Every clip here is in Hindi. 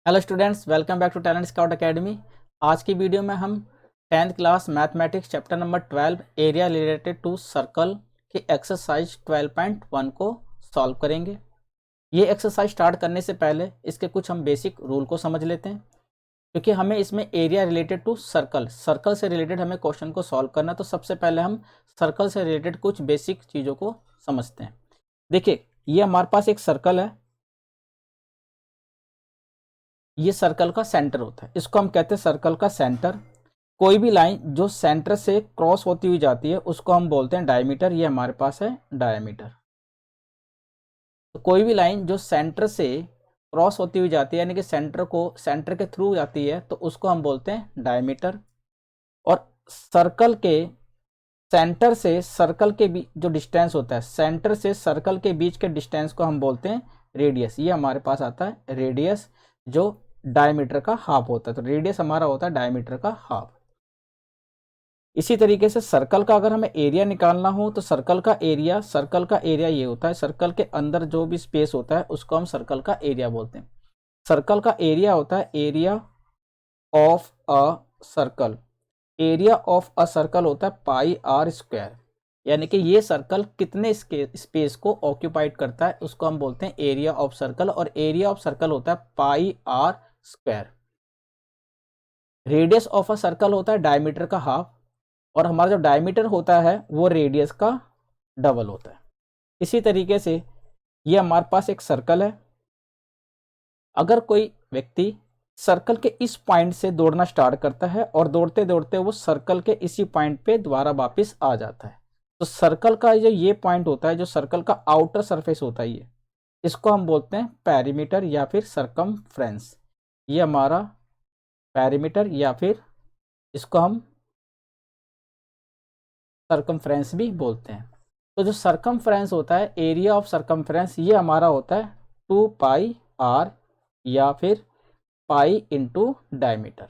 Hello students, welcome back to talent scout academy. आज की वीडियो में हम 10th class mathematics chapter number 12 area related to circle की एक्सरसाइज 12.1 को सॉल्व करेंगे। ये एक्सरसाइज स्टार्ट करने से पहले इसके कुछ हम बेसिक रूल को समझ लेते हैं, क्योंकि हमें इसमें एरिया रिलेटेड टू सर्कल से रिलेटेड हमें क्वेश्चन को सॉल्व करना। तो सबसे पहले हम सर्कल से रिलेटेड कुछ बेसिक चीज़ों को समझते हैं। देखिए, ये हमारे पास एक सर्कल है, ये सर्कल का सेंटर होता है, इसको हम कहते हैं सर्कल का सेंटर। कोई भी लाइन जो सेंटर से क्रॉस होती हुई जाती है उसको हम बोलते हैं डायमीटर। ये हमारे पास है डायमीटर। तो कोई भी लाइन जो सेंटर से क्रॉस होती हुई जाती है, यानी कि सेंटर के थ्रू जाती है, तो उसको हम बोलते हैं डायमीटर। और सर्कल के सेंटर से सर्कल के बीच जो डिस्टेंस होता है, सेंटर से सर्कल के बीच के डिस्टेंस को हम बोलते हैं रेडियस। ये हमारे पास आता है रेडियस, जो डायमीटर का हाफ होता है। तो रेडियस हमारा होता है डायमीटर का हाफ। इसी तरीके से सर्कल का अगर हमें एरिया निकालना हो तो सर्कल का एरिया ये होता है, सर्कल के अंदर जो भी स्पेस होता है उसको हम सर्कल का एरिया बोलते हैं। सर्कल का एरिया होता है area of a circle. Area of a circle होता है पाई आर स्क्वायर, यानी कि ये सर्कल कितने स्पेस को ऑक्यूपाइड करता है उसको हम बोलते हैं एरिया ऑफ सर्कल। और एरिया ऑफ सर्कल होता है pi are square. Radius of a circle होता है डायमीटर का हाफ, और हमारा जो डायमीटर होता है वो रेडियस का डबल होता है। इसी तरीके से ये हमारे पास एक सर्कल है। अगर कोई व्यक्ति सर्कल के इस पॉइंट से दौड़ना स्टार्ट करता है और दौड़ते दौड़ते वो सर्कल के इसी पॉइंट पे दोबारा वापस आ जाता है, तो सर्कल का जो ये पॉइंट होता है, जो सर्कल का आउटर सरफेस होता है, ये इसको हम बोलते हैं पेरीमीटर या फिर सरकमफ्रेंस। ये हमारा पेरीमीटर या फिर इसको हम सरकमफ्रेंस भी बोलते हैं। तो जो सरकमफ्रेंस होता है, एरिया ऑफ सरकमफ्रेंस, ये हमारा होता है 2πr या फिर पाई इंटू डायमीटर।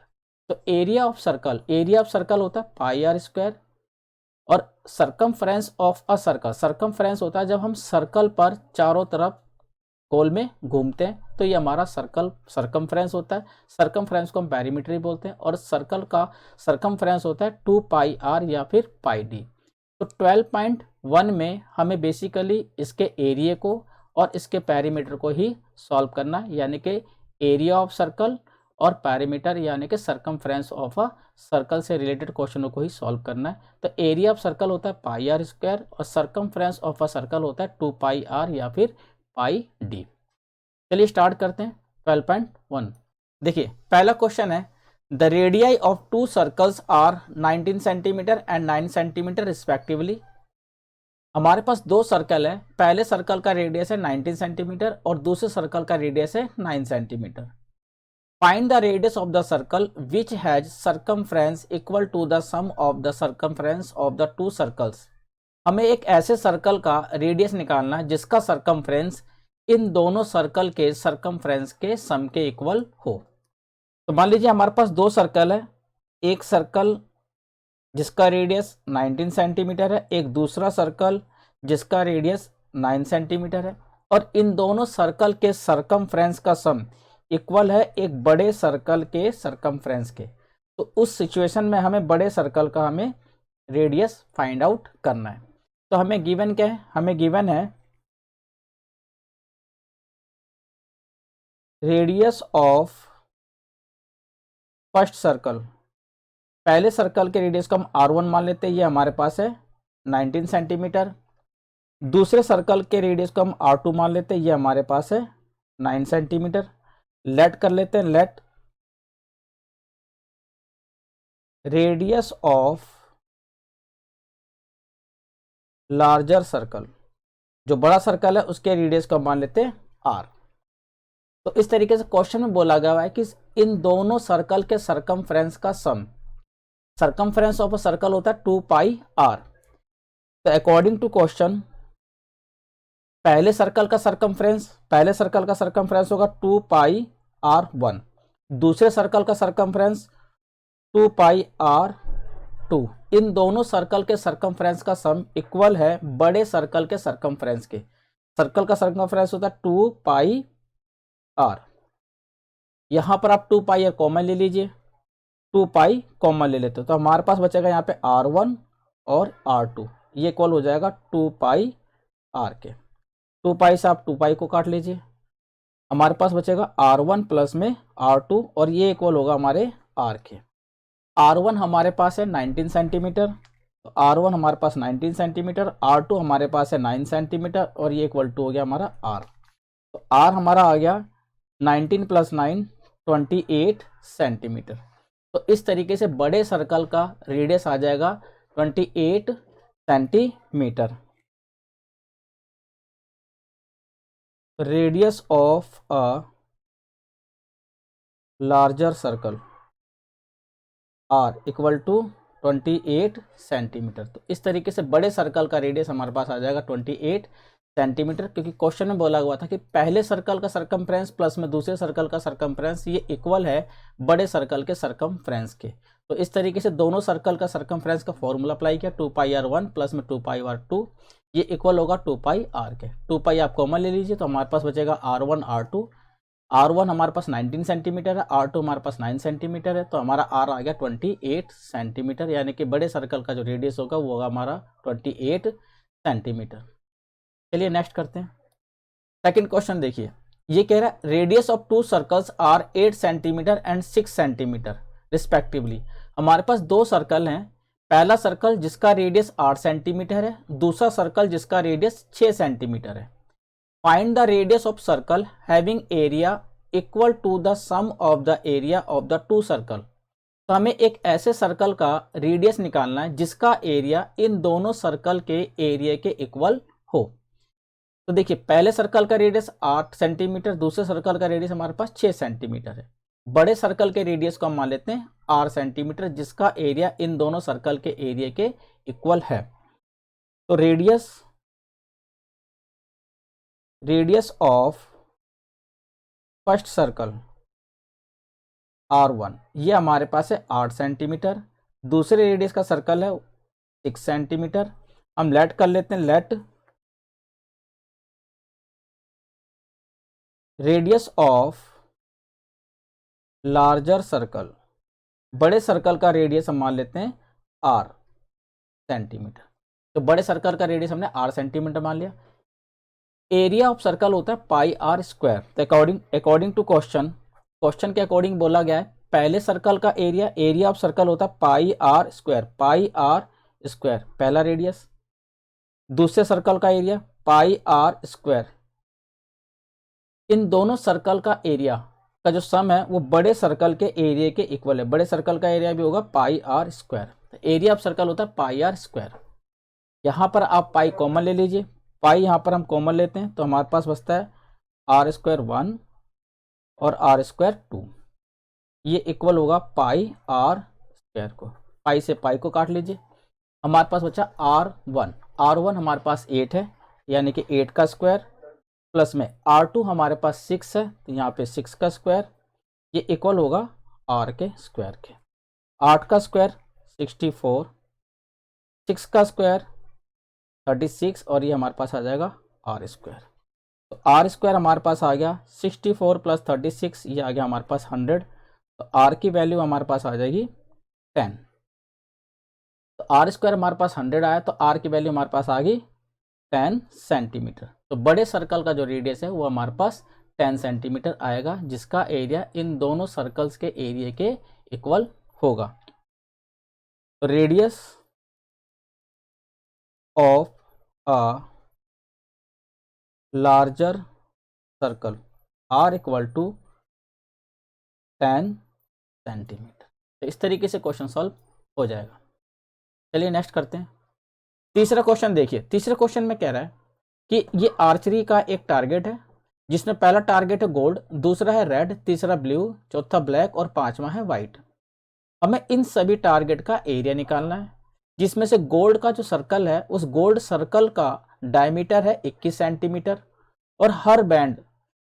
तो एरिया ऑफ सर्कल होता है पाई आर स्क्वायर। और सरकमफ्रेंस ऑफ अ सरकमफ्रेंस होता है जब हम सर्कल पर चारों तरफ गोल में घूमते हैं, तो ये हमारा सरकमफ्रेंस होता है। सरकमफ्रेंस को हम पेरीमीटर ही बोलते हैं। और सर्कल का सरकमफ्रेंस होता है 2πr या फिर पाई डी। तो 12.1 में हमें बेसिकली इसके एरिया को और इसके पेरीमीटर को ही सॉल्व करना है, यानी कि एरिया ऑफ सर्कल और पेरीमीटर यानी कि सरकमफ्रेंस ऑफ अ सर्कल से रिलेटेड क्वेश्चनों को ही सॉल्व करना है। तो एरिया ऑफ सर्कल होता है पाई आर स्क्वायर और सरकमफ्रेंस ऑफ अ सर्कल होता है 2πr या फिर पाई डी। चलिए स्टार्ट करते हैं 12.1। देखिए, पहला क्वेश्चन है, the radii of two circles are 19 centimetre and 9 centimetre respectively. हमारे पास दो सर्कल है, पहले सर्कल का रेडियस है 19 सेंटीमीटर और दूसरे सर्कल का रेडियस है 9 centimetre. Find the radius of the circle which has circumference equal to the sum of the circumference of the two circles. हमें एक ऐसे सर्कल का रेडियस निकालना है जिसका सर्कमफ्रेंस इन दोनों सर्कल के सर्कमफ्रेंस के सम के इक्वल हो। तो मान लीजिए हमारे पास दो सर्कल है, एक सर्कल जिसका रेडियस 19 सेंटीमीटर है, एक दूसरा सर्कल जिसका रेडियस 9 सेंटीमीटर है, और इन दोनों सर्कल के सर्कमफ्रेंस का सम इक्वल है एक बड़े सर्कल के सर्कमफ्रेंस के। तो उस सिचुएशन में हमें बड़े सर्कल का हमें रेडियस फाइंड आउट करना है। तो हमें गिवन क्या है, हमें गिवन है रेडियस ऑफ फर्स्ट सर्कल। पहले सर्कल के रेडियस को हम r1 मान लेते हैं, ये हमारे पास है 19 सेंटीमीटर। दूसरे सर्कल के रेडियस को हम r2 मान लेते हैं, ये हमारे पास है 9 सेंटीमीटर। लेट कर लेते हैं, let radius of larger circle, जो बड़ा सर्कल है उसके रेडियस को हम मान लेते हैं r। तो इस तरीके से क्वेश्चन में बोला गया है कि इन दोनों सर्कल के सर्कमफ्रेंस का सम, सर्कमफ्रेंस ऑफ अ सर्कल होता है 2πr। तो अकॉर्डिंग टू क्वेश्चन, पहले सर्कल का सर्कमफ्रेंस होगा 2πr1, दूसरे सर्कल का सर्कमफ्रेंस 2πr2। इन दोनों सर्कल के सर्कमफ्रेंस का सम इक्वल है बड़े सर्कल के सर्कमफ्रेंस के। सर्कल का सर्कमफ्रेंस होता है 2πr, यहाँ पर आप 2 पाई आर कॉमन ले लीजिए, 2 पाई कॉमन ले लेते हो तो हमारे पास बचेगा यहाँ पे R1 और R2, ये इक्वल हो जाएगा 2 पाई आर के। 2 पाई से आप 2 पाई को काट लीजिए, हमारे पास बचेगा R1 प्लस में R2 और ये इक्वल होगा हमारे R के। R1 हमारे पास है 19 सेंटीमीटर, तो R1 हमारे पास 19 सेंटीमीटर, R2 हमारे पास है 9 सेंटीमीटर और ये इक्वल टू हो गया हमारा R। तो R हमारा आ गया 19 प्लस 9 28 सेंटीमीटर। तो इस तरीके से बड़े सर्कल का रेडियस आ जाएगा 28 centimetre. Radius of a larger circle are equal to 28 centimetre. तो इस तरीके से बड़े सर्कल का रेडियस हमारे पास आ जाएगा 28 सेंटीमीटर, क्योंकि क्वेश्चन में बोला हुआ था कि पहले सर्कल का सरकमफ्रेंस प्लस में दूसरे सर्कल का सरकमफ्रेंस ये इक्वल है बड़े सर्कल के सरकमफ्रेंस के। तो इस तरीके से दोनों सर्कल का सरकमफ्रेंस का फॉर्मूला अप्लाई किया, 2 पाई R1 प्लस में 2 पाई R2, ये इक्वल होगा 2 पाई R के। 2 पाई आप कॉमन ले लीजिए तो हमारे पास बचेगा R1 R2। R1 हमारे पास 19 सेंटीमीटर है, R2 हमारे पास 9 सेंटीमीटर है, तो हमारा R आ गया 28 सेंटीमीटर, यानी कि बड़े सर्कल का जो रेडियस होगा वो होगा हमारा 28 सेंटीमीटर। चलिए नेक्स्ट करते हैं। सेकंड क्वेश्चन देखिए, ये कह रहा है radius of 2 circles are 8 centimetre and 6 centimetre respectively. हमारे पास 2 सर्कल हैं, पहला सर्कल जिसका रेडियस 8 सेंटीमीटर है, दूसरा सर्कल जिसका रेडियस 6 सेंटीमीटर है। Find the radius of circle having area equal to the sum of the area of the 2 circle. तो हमें एक ऐसे सर्कल का रेडियस निकालना है जिसका एरिया इन दोनों सर्कल के एरिया के इक्वल हो। तो देखिए पहले सर्कल का रेडियस 8 सेंटीमीटर, दूसरे सर्कल का रेडियस हमारे पास 6 सेंटीमीटर है। बड़े सर्कल के रेडियस को हम मान लेते हैं 8 सेंटीमीटर, जिसका एरिया इन दोनों सर्कल के एरिया के इक्वल है। तो radius of first circle R1 ये हमारे पास है 8 सेंटीमीटर, दूसरे रेडियस का सर्कल है 6 सेंटीमीटर। हम लेट कर लेते हैं, let radius of larger circle, बड़े सर्कल का रेडियस हम मान लेते हैं R सेंटीमीटर। तो बड़े सर्कल का रेडियस हमने R सेंटीमीटर मान लिया। एरिया ऑफ सर्कल होता है पाई आर स्क्वायर। तो अकॉर्डिंग टू क्वेश्चन के अकॉर्डिंग बोला गया है पहले सर्कल का एरिया ऑफ सर्कल होता है पाई आर स्क्वायर पहला रेडियस, दूसरे सर्कल का एरिया पाई आर स्क्वायर। इन दोनों सर्कल का एरिया का जो सम है वो बड़े सर्कल के एरिया के इक्वल है। बड़े सर्कल का एरिया भी होगा पाई आर स्क्वायर। तो एरिया ऑफ सर्कल होता है पाई आर स्क्वायर। यहाँ पर आप पाई कॉमन ले लीजिए, पाई यहाँ पर हम कॉमन लेते हैं तो हमारे पास बचता है आर स्क्वायर 1 और आर स्क्वायर 2, ये इक्वल होगा पाई आर स्क्वायर को। पाई से पाई को काट लीजिए, हमारे पास बचा R1 हमारे पास 8 है, यानी कि 8 का स्क्वायर प्लस में R2 हमारे पास 6 है, तो यहाँ पे 6 का स्क्वायर, ये इक्वल होगा R के स्क्वायर के। 8 का स्क्वायर 64, 6 का स्क्वायर 36 और ये हमारे पास आ जाएगा R स्क्वायर। तो R स्क्वायर हमारे पास आ गया 64 प्लस 36, ये आ गया हमारे पास 100। तो R की वैल्यू हमारे पास आ जाएगी 10। तो R स्क्वायर हमारे पास 100 आया, तो R की वैल्यू हमारे पास आ गई 10 सेंटीमीटर। तो बड़े सर्कल का जो रेडियस है वो हमारे पास 10 सेंटीमीटर आएगा, जिसका एरिया इन दोनों सर्कल्स के एरिया के इक्वल होगा। तो रेडियस of a larger circle R equal to 10 centimetre. तो इस तरीके से क्वेश्चन सॉल्व हो जाएगा। चलिए नेक्स्ट करते हैं। तीसरा क्वेश्चन देखिए, तीसरे क्वेश्चन में कह रहा है कि ये आर्चरी का एक टारगेट है जिसमें पहला टारगेट है गोल्ड, दूसरा है रेड, तीसरा ब्लू, चौथा ब्लैक और पांचवा है व्हाइट। हमें इन सभी टारगेट का एरिया निकालना है, जिसमें से गोल्ड का जो सर्कल है उस गोल्ड सर्कल का डायमीटर है 21 सेंटीमीटर और हर बैंड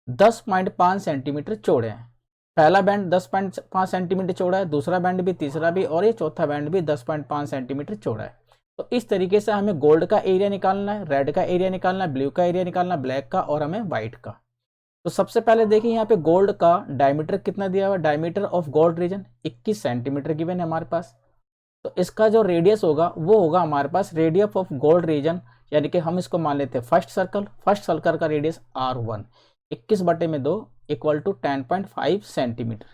10.5 सेंटीमीटर चौड़े हैं। पहला बैंड 10.5 सेंटीमीटर चौड़ा है, दूसरा बैंड भी, तीसरा भी और ये चौथा बैंड भी 10.5 सेंटीमीटर चौड़ा है। तो इस तरीके से हमें गोल्ड का एरिया निकालना है, रेड का एरिया निकालना है, ब्लू का एरिया निकालना है, ब्लैक का और हमें व्हाइट का। तो सबसे पहले देखिए यहाँ पे गोल्ड का डायमीटर कितना दिया हुआ है, diameter of gold reason 21 centimetre given है हमारे पास। तो इसका जो रेडियस होगा वो होगा हमारे पास रेडियस ऑफ गोल्ड रीजन, यानी कि हम इसको मान लेते हैं फर्स्ट सर्कल का radius R1, 21/2 equal to 10.5 centimetre.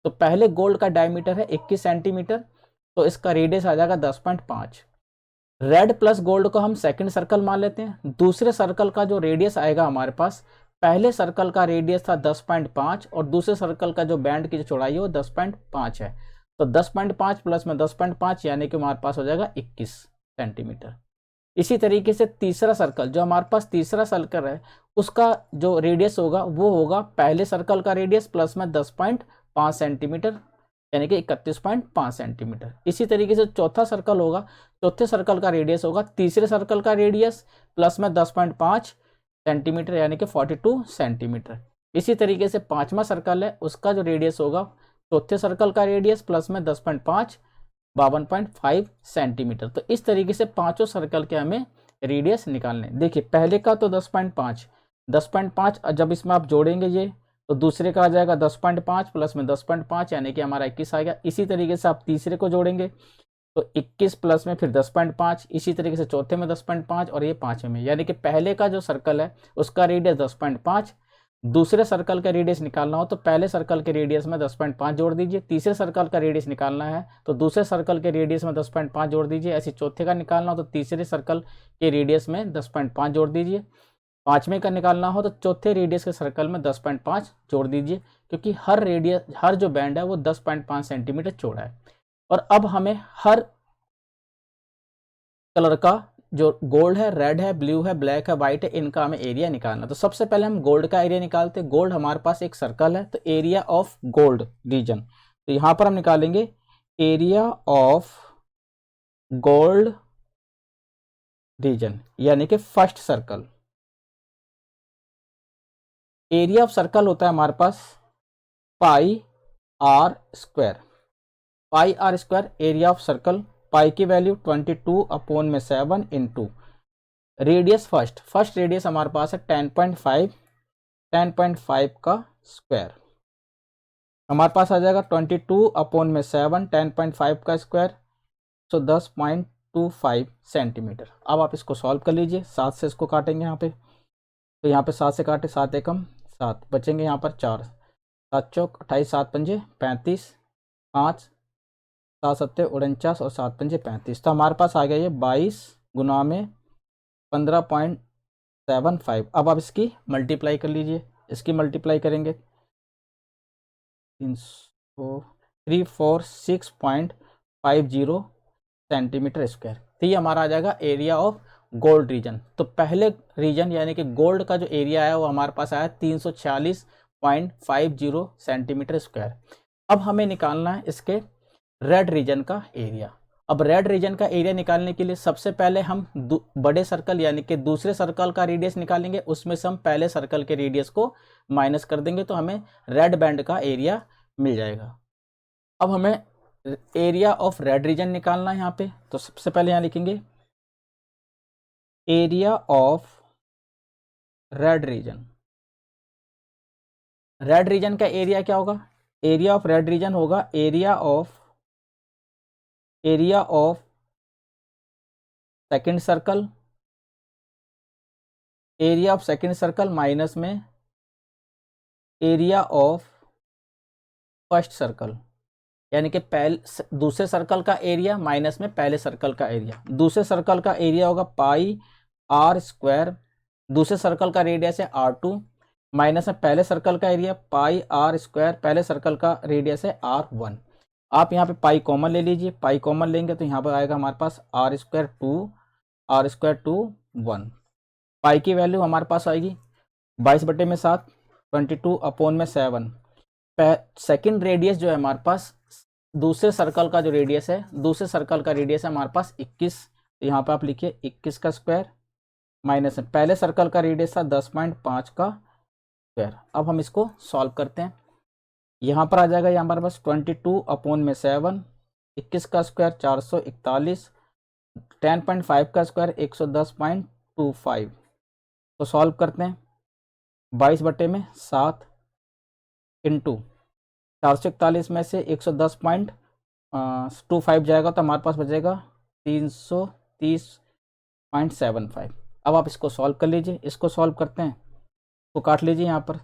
तो पहले गोल्ड का डायमीटर है 21 सेंटीमीटर, तो इसका रेडियस आ जाएगा 10.5। रेड प्लस गोल्ड को हम सेकंड सर्कल मान लेते हैं। दूसरे सर्कल का जो रेडियस आएगा हमारे पास, पहले सर्कल का रेडियस था 10.5 और दूसरे सर्कल का जो बैंड की जो चौड़ाई है वो 10.5 है। तो 10.5 प्लस में 10.5 यानी कि हमारे पास हो जाएगा 21 सेंटीमीटर। इसी तरीके से तीसरा सर्कल, जो हमारे पास तीसरा सर्कल है, उसका जो रेडियस होगा वो होगा पहले सर्कल का रेडियस प्लस में 10.5 सेंटीमीटर, यानी कि 31.5 सेंटीमीटर। इसी तरीके से चौथा सर्कल होगा, चौथे सर्कल का रेडियस होगा तीसरे सर्कल का रेडियस प्लस में 10.5 सेंटीमीटर, यानी कि 42 सेंटीमीटर। इसी तरीके से पांचवा सर्कल है, उसका जो रेडियस होगा चौथे सर्कल का रेडियस प्लस में 10.5 52.5 सेंटीमीटर। तो इस तरीके से पांचों सर्कल के हमें रेडियस निकालने। देखिए पहले का तो 10.5 जब इसमें आप जोड़ेंगे ये, तो दूसरे का आ जाएगा 10.5 प्लस में 10.5 यानी कि हमारा 21 आ गया। इसी तरीके से आप तीसरे को जोड़ेंगे तो 21 प्लस में फिर 10.5, इसी तरीके से चौथे में 10.5 और ये पांचवें में, यानी कि पहले का जो सर्कल है उसका रेडियस 10.5। दूसरे सर्कल का रेडियस निकालना हो तो पहले सर्कल के रेडियस में 10.5 जोड़ दीजिए। तीसरे सर्कल का रेडियस निकालना है तो दूसरे सर्कल के रेडियस में 10.5 जोड़ दीजिए। ऐसे चौथे का निकालना हो तो तीसरे सर्कल के रेडियस में 10.5 जोड़ दीजिए। पांचवें का निकालना हो तो चौथे रेडियस के सर्कल में 10.5 जोड़ दीजिए, क्योंकि हर जो बैंड है वो 10.5 सेंटीमीटर चौड़ा है। और अब हमें हर कलर का, जो गोल्ड है, रेड है, ब्लू है, ब्लैक है, व्हाइट है, इनका हमें एरिया निकालना। तो सबसे पहले हम गोल्ड का एरिया निकालते हैं। गोल्ड हमारे पास एक सर्कल है, तो एरिया ऑफ गोल्ड रीजन, तो यहां पर हम निकालेंगे एरिया ऑफ गोल्ड रीजन, यानी कि first circle. Area of circle होता है हमारे पास pi are square. Pi are square area of circle, pi की value 22/7 into radius first radius हमारे पास है 10.5 का स्क्वायर। हमारे पास आ जाएगा 22/7 10.5 का स्क्वायर, तो 10.25 सेंटीमीटर। अब आप इसको सॉल्व कर लीजिए। 7 से इसको काटेंगे यहाँ पे, तो यहाँ पे 7 से काटे, 7 एकम 7, बचेंगे यहाँ पर 4, 7 चौक 28, 7 पंजे 35, 5 7 सत्ते 49 और 7 पंजे 35। तो हमारे पास आ गया ये 22 गुना में 15.75। अब आप इसकी मल्टीप्लाई कर लीजिए। इसकी मल्टीप्लाई करेंगे 3446.50 सेंटीमीटर स्क्वायर। तो ये हमारा आ जाएगा एरिया ऑफ गोल्ड रीजन। तो पहले रीजन यानी कि गोल्ड का जो एरिया है वो हमारे पास आया 346.50 सेंटीमीटर स्क्वायर। अब हमें निकालना है इसके रेड रीजन का एरिया। अब रेड रीजन का एरिया निकालने के लिए सबसे पहले हम बड़े सर्कल यानी कि दूसरे सर्कल का रेडियस निकालेंगे, उसमें से हम पहले सर्कल के रेडियस को माइनस कर देंगे, तो हमें रेड बैंड का एरिया मिल जाएगा। अब हमें एरिया ऑफ रेड रीजन निकालना है यहाँ पे, तो सबसे पहले यहाँ लिखेंगे area of red region. Red region का एरिया क्या होगा? एरिया ऑफ रेड रीजन होगा area of second circle, area of second circle minus में एरिया ऑफ फर्स्ट सर्कल, यानी कि दूसरे सर्कल का एरिया माइनस में पहले सर्कल का एरिया। दूसरे सर्कल का एरिया होगा पाई आर स्क्वायर, दूसरे सर्कल का रेडियस है R2, माइनस में पहले सर्कल का एरिया पाई आर स्क्वायर, पहले सर्कल का रेडियस है R1। आप यहाँ पे पाई कॉमन ले लीजिए, पाई कॉमन लेंगे तो यहाँ पर आएगा हमारे पास R स्क्वायर 2 1। पाई की वैल्यू हमारे पास आएगी 22/7 22/7। सेकेंड रेडियस जो है हमारे पास, दूसरे सर्कल का जो रेडियस है, दूसरे सर्कल का रेडियस है हमारे पास 21, तो यहाँ पे आप लिखिए 21 का स्क्वायर, माइनस में पहले सर्कल का रेडियस था 10.5 का स्क्वायर। अब हम इसको सॉल्व करते हैं। यहाँ पर आ जाएगा ये हमारे पास 22/7, 21 का स्क्वायर 441, 10.5 का स्क्वायर 110.25। तो सॉल्व करते हैं। 22/7 इंटू 441 में से 110.25 जाएगा तो हमारे पास बचेगा 330.75। अब आप इसको सॉल्व कर लीजिए। इसको सॉल्व करते हैं तो काट लीजिए यहाँ पर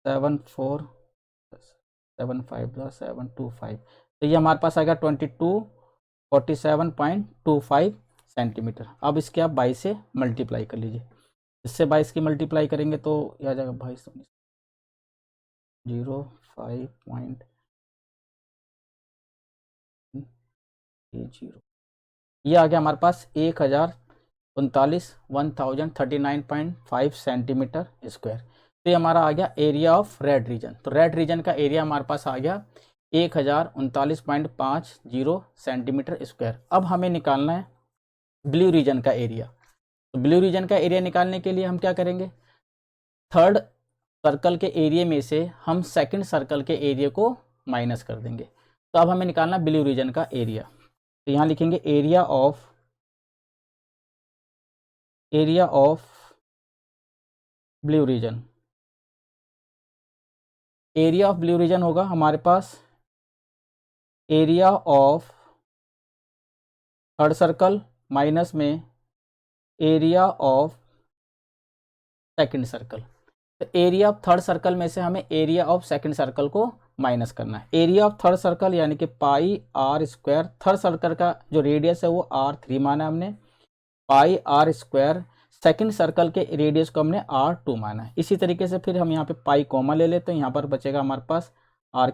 74725 तो ये हमारे पास आएगा 2247.25 सेंटीमीटर। अब इसके आप 22 से मल्टीप्लाई कर लीजिए। इससे 22 की मल्टीप्लाई करेंगे तो यह आ जाएगा 22.05 ये आ गया हमारे पास 1039 सेंटीमीटर स्क्वायर। तो ये हमारा आ गया एरिया ऑफ रेड रीजन। तो रेड रीजन का एरिया हमारे पास आ गया 1039.50 सेंटीमीटर स्क्वायर। अब हमें निकालना है ब्लू रीजन का एरिया। तो ब्लू रीजन का एरिया निकालने के लिए हम क्या करेंगे, थर्ड सर्कल के एरिया में से हम सेकंड सर्कल के एरिया को माइनस कर देंगे। तो अब हमें निकालना ब्लू रीजन का एरिया। तो यहाँ लिखेंगे area of blue region. Area of blue region होगा हमारे पास area of third circle minus में एरिया ऑफ सेकंड सर्कल। तो एरिया ऑफ थर्ड सर्कल में से हमें एरिया ऑफ सेकंड सर्कल को माइनस करना है। एरिया ऑफ थर्ड सर्कल यानी कि pi are square, third circle का जो रेडियस है वो R3 माना है हमने, pi are square second circle के रेडियस को हमने R2 माना है। इसी तरीके से फिर हम यहाँ पे पाई कॉमा ले लेते हैं। यहाँ पर बचेगा हमारे पास R⁴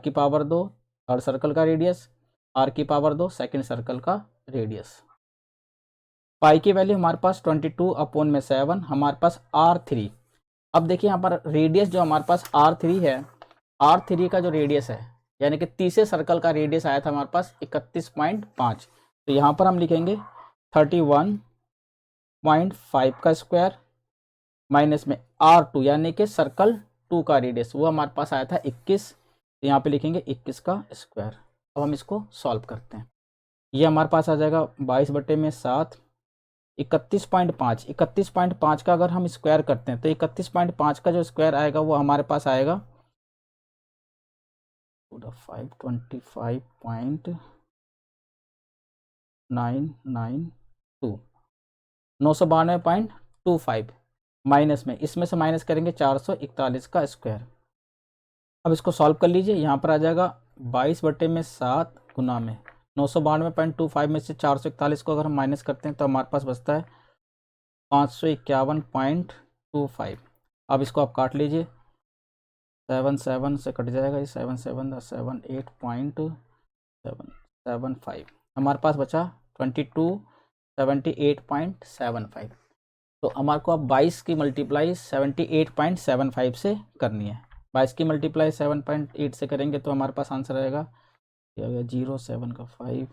थर्ड सर्कल का रेडियस, R⁴ सेकंड सर्कल का रेडियस। पाई की वैल्यू हमारे पास 22/7 हमारे पास R3। अब देखिए यहाँ पर रेडियस जो हमारे पास R3 है, R3 का जो रेडियस है यानी कि तीसरे सर्कल का रेडियस आया था हमारे पास 31.5। तो यहाँ पर हम लिखेंगे 31.5 का स्क्वायर माइनस में R2 यानी कि सर्कल 2 का रेडियस वो हमारे पास आया था 21। तो यहाँ पे लिखेंगे 21 का स्क्वायर। अब हम इसको सॉल्व करते हैं। ये हमारे पास आ जाएगा 22/7 31.5 का अगर हम स्क्वायर करते हैं तो 31.5 का जो स्क्वायर आएगा वो हमारे पास आएगा 525.992 992.25 माइनस में इसमें से माइनस करेंगे 441 का स्क्वायर। अब इसको सॉल्व कर लीजिए। यहाँ पर आ जाएगा 22/7 गुना में 992.25 में से 441 को अगर हम माइनस करते हैं तो हमारे पास बचता है 551.25। अब इसको आप काट लीजिए, 7 से कट जाएगा, ये 78.75 हमारे पास बचा 2278.75। तो हमारे को अब 22 की मल्टीप्लाई 78.75 से करनी है। 22 की मल्टीप्लाई 7.8 से करेंगे तो हमारे पास आंसर आएगा 0.7 का 5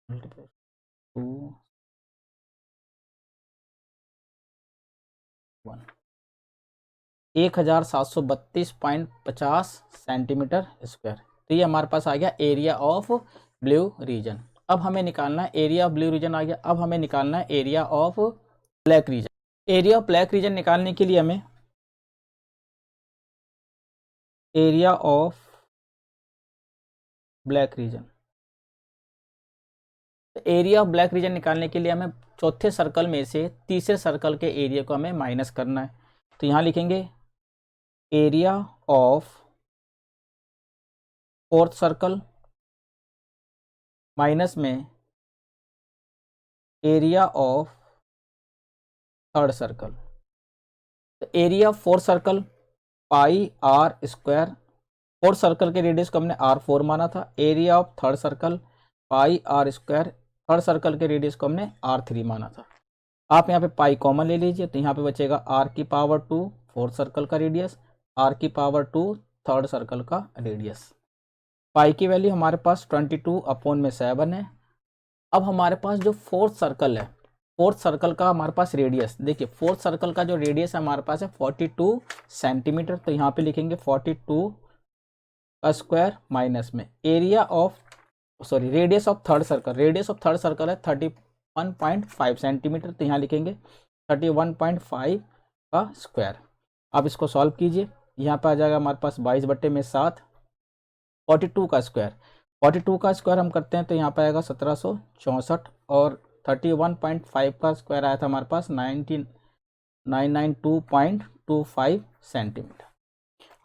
मल्टीप्लाई 2 1 1732.50 सेंटीमीटर स्क्वायर। तो ये हमारे पास आ गया एरिया ऑफ ब्लू रीजन। अब हमें निकालना है एरिया ऑफ ब्लू रीजन आ गया। अब हमें निकालना है area of black reason. Area of black reason निकालने के लिए हमें area of black reason, area of black reason निकालने के लिए हमें चौथे सर्कल में से तीसरे सर्कल के एरिया को हमें माइनस करना है। तो यहाँ लिखेंगे area of fourth circle minus में एरिया ऑफ थर्ड सर्कल। तो area of fourth circle pi are square, fourth circle के रेडियस को हमने R4 माना था। Area of third circle pi are square, third circle के रेडियस को हमने R3 माना था। आप यहाँ पे पाई कॉमन ले लीजिए तो यहाँ पे बचेगा R⁴ फोर्थ सर्कल का रेडियस, R⁴ थर्ड सर्कल का रेडियस। पाई की वैल्यू हमारे पास 22/7 है। अब हमारे पास जो फोर्थ सर्कल है, फोर्थ सर्कल का हमारे पास रेडियस देखिए, फोर्थ सर्कल का जो रेडियस है हमारे पास है 42 सेंटीमीटर। तो यहाँ पे लिखेंगे 42 का स्क्वायर माइनस में area of radius of third circle, radius of third circle है 31.5 सेंटीमीटर। तो यहाँ लिखेंगे 31.5 का स्क्वायर। आप इसको सॉल्व कीजिए, यहाँ पे आ जाएगा हमारे पास 22/7, 42 का स्क्वायर, 42 का स्क्वायर हम करते हैं तो यहाँ पे आएगा 1764, और 31.5 का स्क्वायर आया था हमारे पास 992.25 सेंटीमीटर।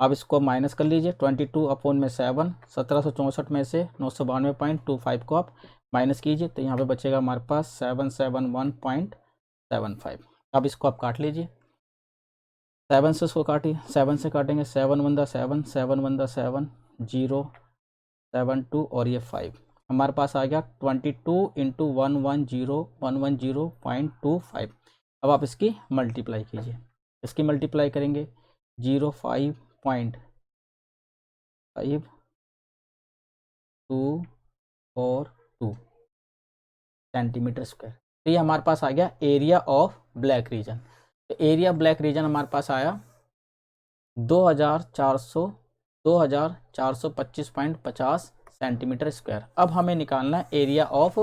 अब इसको माइनस कर लीजिए, 22/7, 1764 में से 992.25 को आप माइनस कीजिए तो यहाँ पे बचेगा हमारे पास 771.75। अब इसको आप काट लीजिए, 7 से इसको काटिए, 7 से काटेंगे, 7 1 7, 7 1 7, 0 7 2 और ये 5, हमारे पास आ गया 22 इंटू 110.25। अब आप इसकी मल्टीप्लाई कीजिए, इसकी मल्टीप्लाई करेंगे 0.5242 सेंटीमीटर स्क्वायर। तो ये हमारे पास आ गया एरिया ऑफ ब्लैक रीजन। तो एरिया ब्लैक रीजन हमारे पास आया 2425.50 सेंटीमीटर स्क्वायर। अब हमें निकालना है area of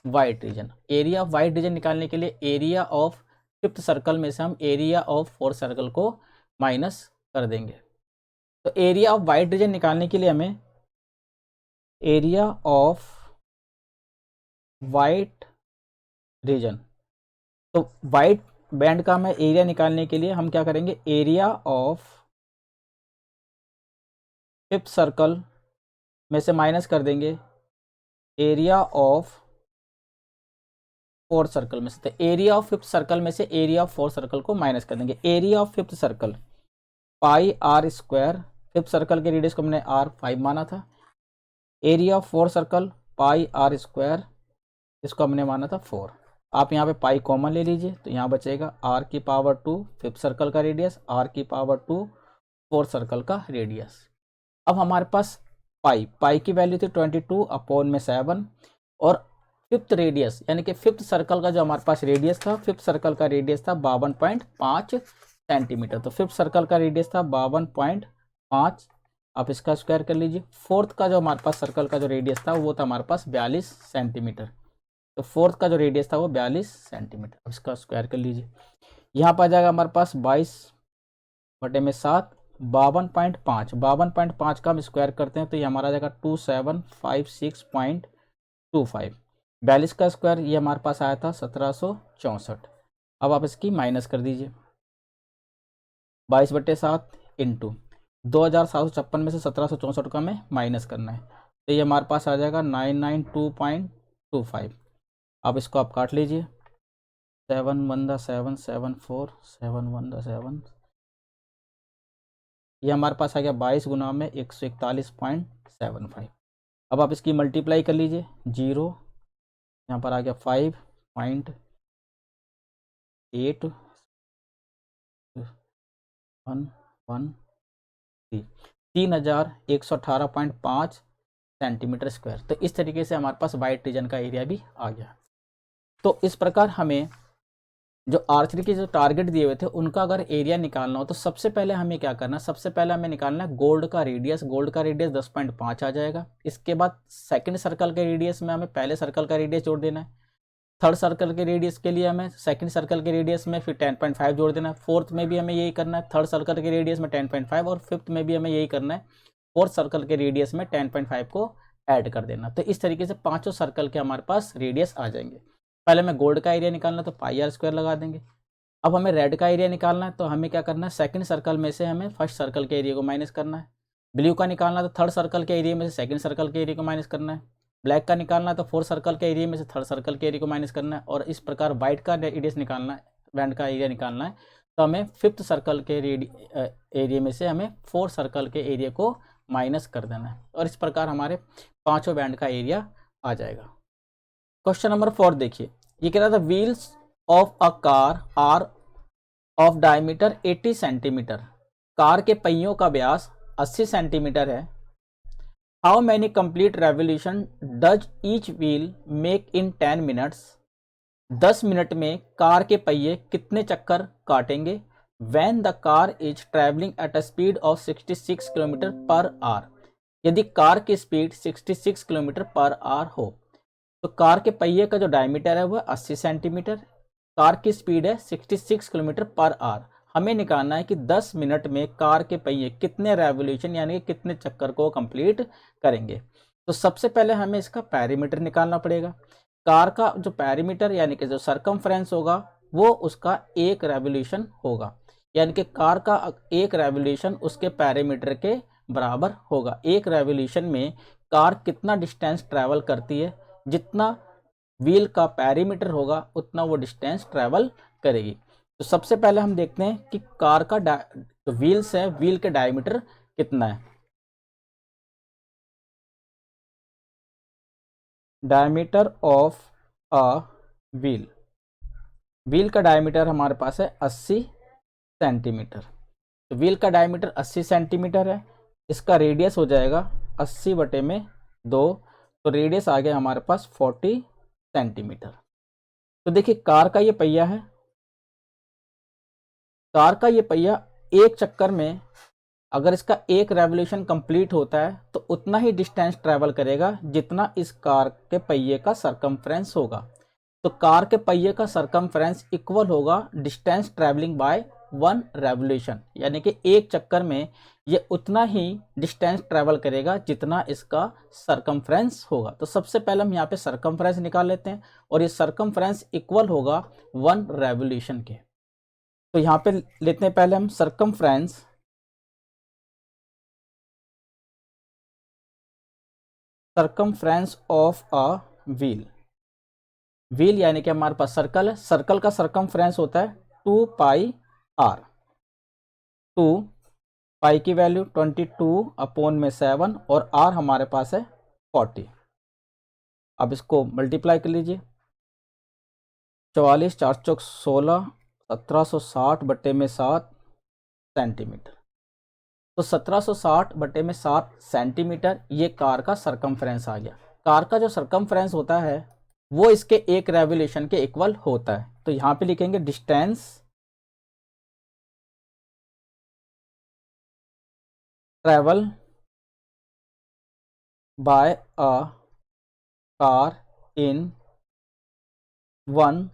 white region. Area of white region निकालने के लिए एरिया ऑफ फिफ्थ सर्कल में से हम एरिया ऑफ फोर्थ सर्कल को माइनस कर देंगे। तो एरिया ऑफ वाइट रीजन निकालने के लिए हमें एरिया ऑफ वाइट रीजन, तो वाइट बैंड का हमें एरिया निकालने के लिए हम क्या करेंगे, एरिया ऑफ फिफ्थ सर्कल में से माइनस कर देंगे एरिया ऑफ फोर्थ सर्कल में से। तो एरिया ऑफ फिफ्थ सर्कल में से एरिया ऑफ फोर्थ सर्कल को माइनस कर देंगे। Area of fifth circle pi are square, fifth circle के रेडियस को हमने आर 5 माना था। Area of fourth circle pi are square, इसको हमने माना था 4। आप यहाँ पे पाई कॉमन ले लीजिए तो यहाँ बचेगा आर की पावर 2 फिफ्थ सर्कल का रेडियस, आर की पावर 2 फोर्थ सर्कल का रेडियस। अब हमारे पास पाई की वैल्यू थी 22/7, और फिफ्थ रेडियस यानी कि फिफ्थ सर्कल का जो हमारे पास रेडियस था, फिफ्थ सर्कल का रेडियस था 52.5 सेंटीमीटर। तो फिफ्थ सर्कल का रेडियस था 52.5, आप इसका स्क्वायर कर लीजिए। फोर्थ का जो हमारे पास सर्कल का जो रेडियस था वो था हमारे पास 42 सेंटीमीटर। तो फोर्थ का जो रेडियस था वो 42 सेंटीमीटर, अब इसका स्क्वायर कर लीजिए। यहाँ पर आ जाएगा हमारे पास 22/7, 52.5 का हम स्क्वायर करते हैं तो ये हमारा आ जाएगा 2756.25। 42 का स्क्वायर ये हमारे पास आया था 1764। अब आप इसकी माइनस कर दीजिए, 22/7 इंटू 2756 में से 1764 का हमें माइनस करना है तो ये हमारे पास आ जाएगा 992.25। अब इसको आप काट लीजिए, 7 1 7 7 4 7 1 7, ये हमारे पास आ गया 22 गुना में 141.75। अब आप इसकी मल्टीप्लाई कर लीजिए, 0 यहाँ पर आ गया 5.8 1 1 3118.5 सेंटीमीटर स्क्वायर। तो इस तरीके से हमारे पास वाइट रीजन का एरिया भी आ गया। तो इस प्रकार हमें जो आर्चरी के जो टारगेट दिए हुए थे उनका अगर एरिया निकालना हो तो सबसे पहले हमें क्या करना है, सबसे पहले हमें निकालना है गोल्ड का रेडियस। गोल्ड का रेडियस 10.5 आ जाएगा। इसके बाद सेकंड सर्कल के रेडियस में हमें पहले सर्कल का रेडियस जोड़ देना है। थर्ड सर्कल के रेडियस के लिए हमें सेकंड सर्कल के रेडियस में फिर 10.5 जोड़ देना है। फोर्थ में भी हमें यही करना है, थर्ड सर्कल के रेडियस में 10.5, और फिफ्थ में भी हमें यही करना है, फोर्थ सर्कल के रेडियस में 10.5 को ऐड कर देना। तो इस तरीके से पांचों सर्कल के हमारे पास रेडियस आ जाएंगे। पहले हमें गोल्ड का एरिया निकालना तो पाई आर स्क्वायर लगा देंगे। अब हमें रेड का एरिया निकालना है तो हमें क्या करना है, सेकंड सर्कल में से हमें फर्स्ट सर्कल के एरिया को माइनस करना है। ब्लू का निकालना है तो थर्ड सर्कल के एरिया में से सेकंड सर्कल के एरिया को माइनस करना है। ब्लैक का निकालना है तो फोर्थ सर्कल के एरिया में से थर्ड सर्कल के एरिया को माइनस करना है। और इस प्रकार वाइट का रेडियस निकालना है, बैंड का एरिया निकालना है तो हमें फिफ्थ सर्कल के एरिया में से हमें फोर्थ सर्कल के एरिया को माइनस कर देना है। और इस प्रकार हमारे पांचों बैंड का एरिया आ जाएगा। क्वेश्चन नंबर 4 देखिए, ये कह रहा था wheels of a car are of diameter 80 centimetre. Car के पहियों का व्यास 80 सेंटीमीटर है। How many complete revolution does each wheel make in 10 minutes. 10 minute में कार के पहिए कितने चक्कर काटेंगे। When the car is travelling at a speed of 66 kilometre per hour. यदि कार की स्पीड 66 किलोमीटर पर आवर हो तो कार के पहिए का जो डायमीटर है वह 80 सेंटीमीटर, कार की स्पीड है 66 किलोमीटर पर आवर। हमें निकालना है कि 10 मिनट में कार के पहिए कितने रेवोल्यूशन यानी कि कितने चक्कर को कंप्लीट करेंगे। तो सबसे पहले हमें इसका पैरीमीटर निकालना पड़ेगा। कार का जो पैरीमीटर यानी कि जो सरकमफ्रेंस होगा वो उसका एक रेवोल्यूशन होगा, यानी कि कार का एक रेवोल्यूशन उसके पैरीमीटर के बराबर होगा। एक रेवोल्यूशन में कार कितना डिस्टेंस ट्रैवल करती है, जितना व्हील का पैरीमीटर होगा उतना वो डिस्टेंस ट्रैवल करेगी। तो सबसे पहले हम देखते हैं कि कार का जो व्हील्स है व्हील के डायमीटर कितना है। Diameter of a wheel, wheel का डायमीटर हमारे पास है 80 सेंटीमीटर। तो व्हील का डायमीटर 80 सेंटीमीटर है, इसका रेडियस हो जाएगा 80 बटे में 2, तो रेडियस आ गया हमारे पास 40 सेंटीमीटर। तो देखिए कार का ये पहिया है, कार का ये पहिया एक चक्कर में अगर इसका एक रेवोल्यूशन कंप्लीट होता है तो उतना ही डिस्टेंस ट्रैवल करेगा जितना इस कार के पहिए का सरकमफ्रेंस होगा। तो कार के पहिए का सरकमफ्रेंस इक्वल होगा डिस्टेंस ट्रैवलिंग बाय 1 रेवोल्यूशन, यानी कि एक चक्कर में ये उतना ही डिस्टेंस ट्रैवल करेगा जितना इसका सरकमफ्रेंस होगा। तो सबसे पहले हम यहाँ पे सरकमफ्रेंस निकाल लेते हैं और ये सरकमफ्रेंस इक्वल होगा 1 रेवोल्यूशन के। तो यहाँ पे लेते हैं पहले हम circumference, circumference of a wheel. Wheel यानी कि हमारे पास सर्कल है, सर्कल का सरकमफ्रेंस होता है 2 पाई आर। 2 पाई की वैल्यू 22 अपॉन में 7 और आर हमारे पास है 40। अब इसको मल्टीप्लाई कर लीजिए, 44 4 चौक 16 1760 बटे में 7 सेंटीमीटर। तो 1760 बटे में 7 सेंटीमीटर ये कार का सरकमफ्रेंस आ गया। कार का जो सरकमफ्रेंस होता है वो इसके एक रेवोल्यूशन के इक्वल होता है। तो यहाँ पे लिखेंगे distance travel by a car in 1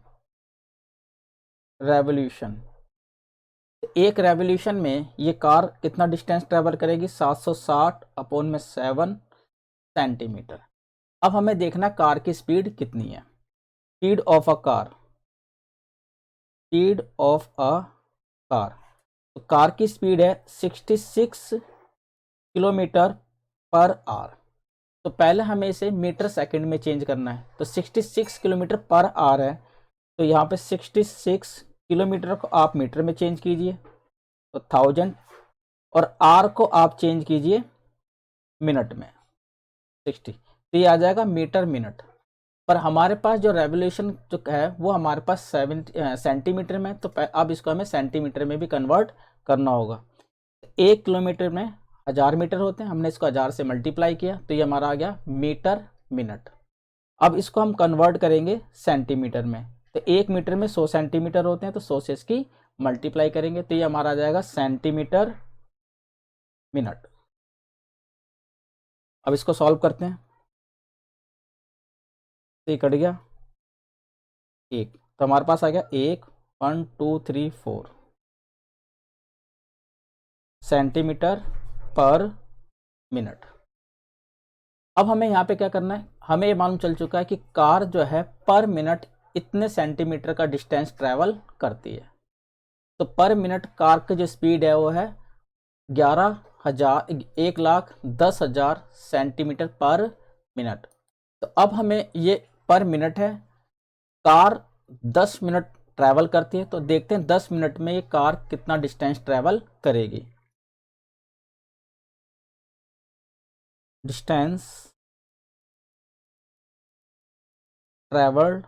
revolution. एक रेवोल्यूशन में ये कार कितना डिस्टेंस ट्रैवल करेगी, 760 अपॉन में 7 सेंटीमीटर। अब हमें देखना कार की स्पीड कितनी है। Speed of a car, speed of a car, तो कार की स्पीड है 66 किलोमीटर पर आवर। तो पहले हमें इसे मीटर सेकंड में चेंज करना है। तो 66 किलोमीटर पर आवर है, तो यहाँ पे 66 किलोमीटर को आप मीटर में चेंज कीजिए तो 1000, और आर को आप चेंज कीजिए मिनट में 60, तो ये आ जाएगा मीटर मिनट। पर हमारे पास जो रेवोल्यूशन जो है वो हमारे पास 70 सेंटीमीटर में, तो अब इसको हमें सेंटीमीटर में भी कन्वर्ट करना होगा। 1 किलोमीटर में 1000 मीटर होते हैं, हमने इसको 1000 से मल्टीप्लाई किया तो ये हमारा आ गया मीटर मिनट। अब इसको हम कन्वर्ट करेंगे सेंटीमीटर में, तो 1 मीटर में 100 सेंटीमीटर होते हैं, तो 100 से इसकी मल्टीप्लाई करेंगे तो ये हमारा आ जाएगा सेंटीमीटर मिनट। अब इसको सॉल्व करते हैं, तो ये कट गया 1, तो हमारे पास आ गया 1 1 2 3 4 सेंटीमीटर पर मिनट। अब हमें यहाँ पे क्या करना है, हमें ये मालूम चल चुका है कि कार जो है पर मिनट इतने सेंटीमीटर का डिस्टेंस ट्रैवल करती है। तो पर मिनट कार की जो स्पीड है वो है 11,000 1,10,000 सेंटीमीटर पर मिनट। तो अब हमें ये पर मिनट है, कार 10 मिनट ट्रैवल करती है, तो देखते हैं 10 मिनट में ये कार कितना डिस्टेंस ट्रैवल करेगी। Distance travelled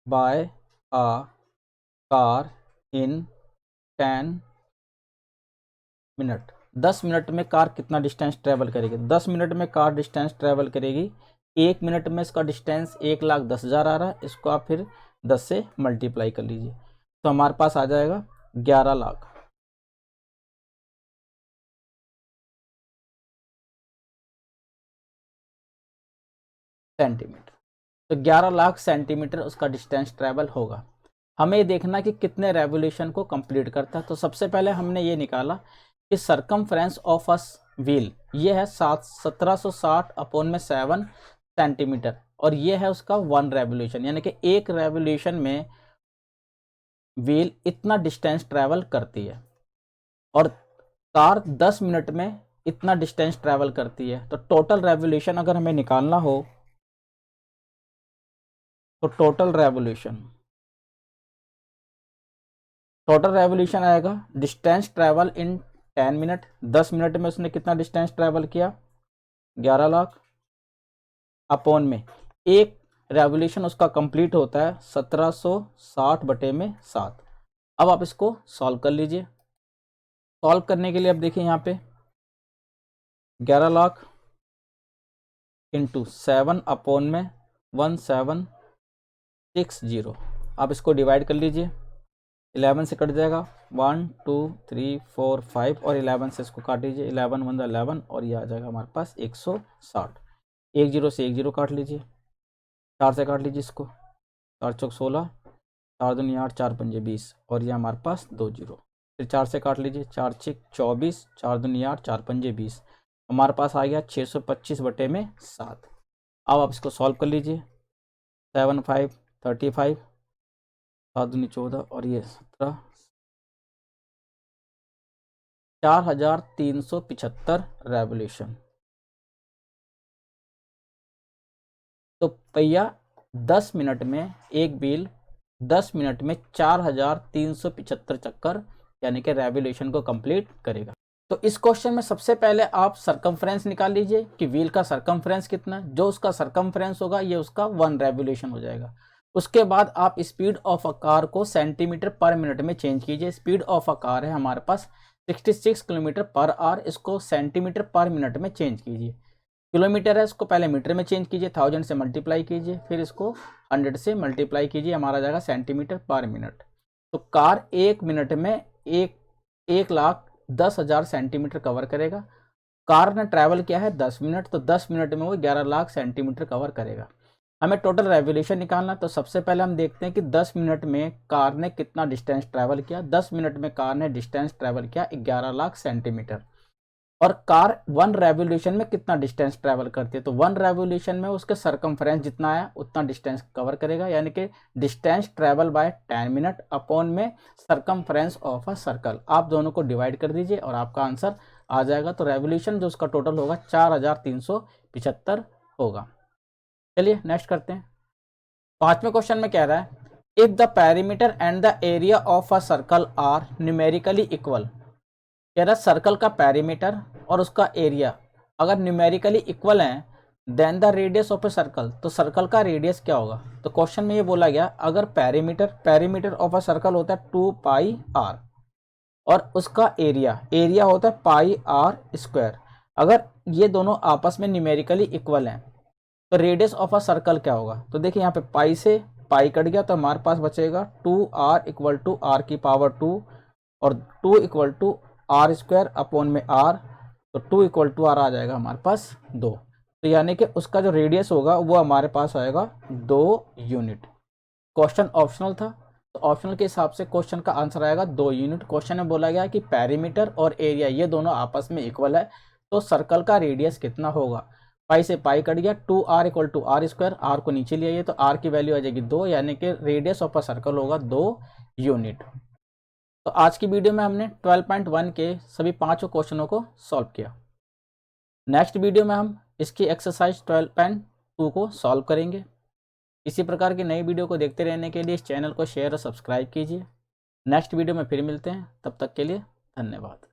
bye a car in 10 minute. 10 minute में कार कितना डिस्टेंस ट्रैवल करेगी, 10 मिनट में कार डिस्टेंस ट्रैवल करेगी 1 मिनट में इसका डिस्टेंस 1,10,000 आ रहा है, इसको आप फिर 10 से मल्टीप्लाई कर लीजिए तो हमारे पास आ जाएगा 11 लाख। सेंटीमीटर, तो 11 लाख सेंटीमीटर उसका डिस्टेंस ट्रैवल होगा। हमें ये देखना कि कितने रेवोल्यूशन को कंप्लीट करता है। तो सबसे पहले हमने ये निकाला कि सरकमफ्रेंस ऑफ अ व्हील ये है 1760 अपॉन में 7 सेंटीमीटर, और ये है उसका 1 रेवोल्यूशन, यानी कि एक रेवोल्यूशन में व्हील इतना डिस्टेंस ट्रैवल करती है, और कार 10 मिनट में इतना डिस्टेंस ट्रैवल करती है। तो टोटल रेवोल्यूशन अगर हमें निकालना हो तो टोटल रेवोल्यूशन आएगा distance travel in 10 minute. 10 minute में उसने कितना डिस्टेंस ट्रैवल किया, 11 लाख, अपॉन में एक रेवोल्यूशन उसका कंप्लीट होता है 1760 बटे में 7। अब आप इसको सॉल्व कर लीजिए। सॉल्व करने के लिए अब देखिए यहाँ पे 11 लाख इंटू 7 अपॉन में 1760, आप इसको डिवाइड कर लीजिए। 11 से कट जाएगा, 1 2 3 4 5, और 11 से इसको काट लीजिए, 11 1 11, और ये आ जाएगा हमारे पास 160। 1 0 से 1 0 काट लीजिए, 4 से काट लीजिए इसको, 4 चौक 16, 4 दूनी 8, 4 पंजे 20, और ये हमारे पास 2 0। फिर 4 से काट लीजिए, 4 6 24, 4 दूनी 8, 4 पंजे 20, हमारे पास आ गया 625 बटे में 7। अब आप इसको सॉल्व कर लीजिए। 7 5 35, 7 दूनी 14, और ये 17, 4375 रेवोल्यूशन। तो भैया 10 मिनट में एक व्हील 10 मिनट में 4375 चक्कर यानी कि रेवोल्यूशन को कंप्लीट करेगा। तो इस क्वेश्चन में सबसे पहले आप सरकमफ्रेंस निकाल लीजिए कि व्हील का सरकमफ्रेंस कितना है। जो उसका सरकमफ्रेंस होगा ये उसका 1 रेवोल्यूशन हो जाएगा। उसके बाद आप स्पीड ऑफ अ कार को सेंटीमीटर पर मिनट में चेंज कीजिए। स्पीड ऑफ अ कार है हमारे पास 66 किलोमीटर पर आवर, इसको सेंटीमीटर पर मिनट में चेंज कीजिए। किलोमीटर है, इसको पहले मीटर में चेंज कीजिए, 1000 से मल्टीप्लाई कीजिए, फिर इसको 100 से मल्टीप्लाई कीजिए, हमारा जाएगा सेंटीमीटर पर मिनट। तो कार 1 मिनट में 1,10,000 सेंटीमीटर कवर करेगा। कार ने ट्रैवल किया है 10 मिनट, तो 10 मिनट में वो 11 लाख सेंटीमीटर कवर करेगा। हमें टोटल रेवोल्यूशन निकालना, तो सबसे पहले हम देखते हैं कि 10 मिनट में कार ने कितना डिस्टेंस ट्रैवल किया। 10 मिनट में कार ने डिस्टेंस ट्रैवल किया 11 लाख सेंटीमीटर, और कार 1 रेवोल्यूशन में कितना डिस्टेंस ट्रैवल करती है। तो 1 रेवोल्यूशन में उसके सरकमफ्रेंस जितना आया उतना डिस्टेंस कवर करेगा, यानी कि distance travel by 10 minute upon में सरकमफ्रेंस ऑफ अ सर्कल। आप दोनों को डिवाइड कर दीजिए और आपका आंसर आ जाएगा। तो रेवोल्यूशन जो उसका टोटल होगा 4375 होगा। चलिए नेक्स्ट करते हैं। 5वें क्वेश्चन में कह रहा है if the perimeter and the area of a circle are numerically equal. कह रहा सर्कल का पेरीमीटर और उसका एरिया अगर न्यूमेरिकली इक्वल हैं then the radius of a circle, तो सर्कल का रेडियस क्या होगा। तो क्वेश्चन में ये बोला गया अगर पेरीमीटर ऑफ अ सर्कल होता है 2 पाई आर और उसका एरिया होता है पाई आर स्क्वायर, अगर ये दोनों आपस में न्यूमेरिकली इक्वल हैं तो रेडियस ऑफ अ सर्कल क्या होगा। तो देखिए यहाँ पे पाई से पाई कट गया तो हमारे पास बचेगा 2r इक्वल टू आर की पावर 2 और 2 equal to R square upon में आर, तो 2 इक्वल टू आर आ जाएगा हमारे पास 2। तो यानी कि उसका जो रेडियस होगा वो हमारे पास आएगा 2 यूनिट। क्वेश्चन ऑप्शनल था तो ऑप्शनल के हिसाब से क्वेश्चन का आंसर आएगा 2 यूनिट। क्वेश्चन में बोला गया कि पेरीमीटर और एरिया ये दोनों आपस में इक्वल है तो सर्कल का रेडियस कितना होगा। पाई से पाई कट गया, 2r equal to R square, R को नीचे ले आइए तो आर की वैल्यू आ जाएगी 2, यानी कि रेडियस ऑफ अ सर्कल होगा 2 यूनिट। तो आज की वीडियो में हमने 12.1 के सभी 5 क्वेश्चनों को सॉल्व किया। नेक्स्ट वीडियो में हम इसकी एक्सरसाइज 12.2 को सॉल्व करेंगे। इसी प्रकार की नई वीडियो को देखते रहने के लिए इस चैनल को शेयर और सब्सक्राइब कीजिए। नेक्स्ट वीडियो में फिर मिलते हैं, तब तक के लिए धन्यवाद।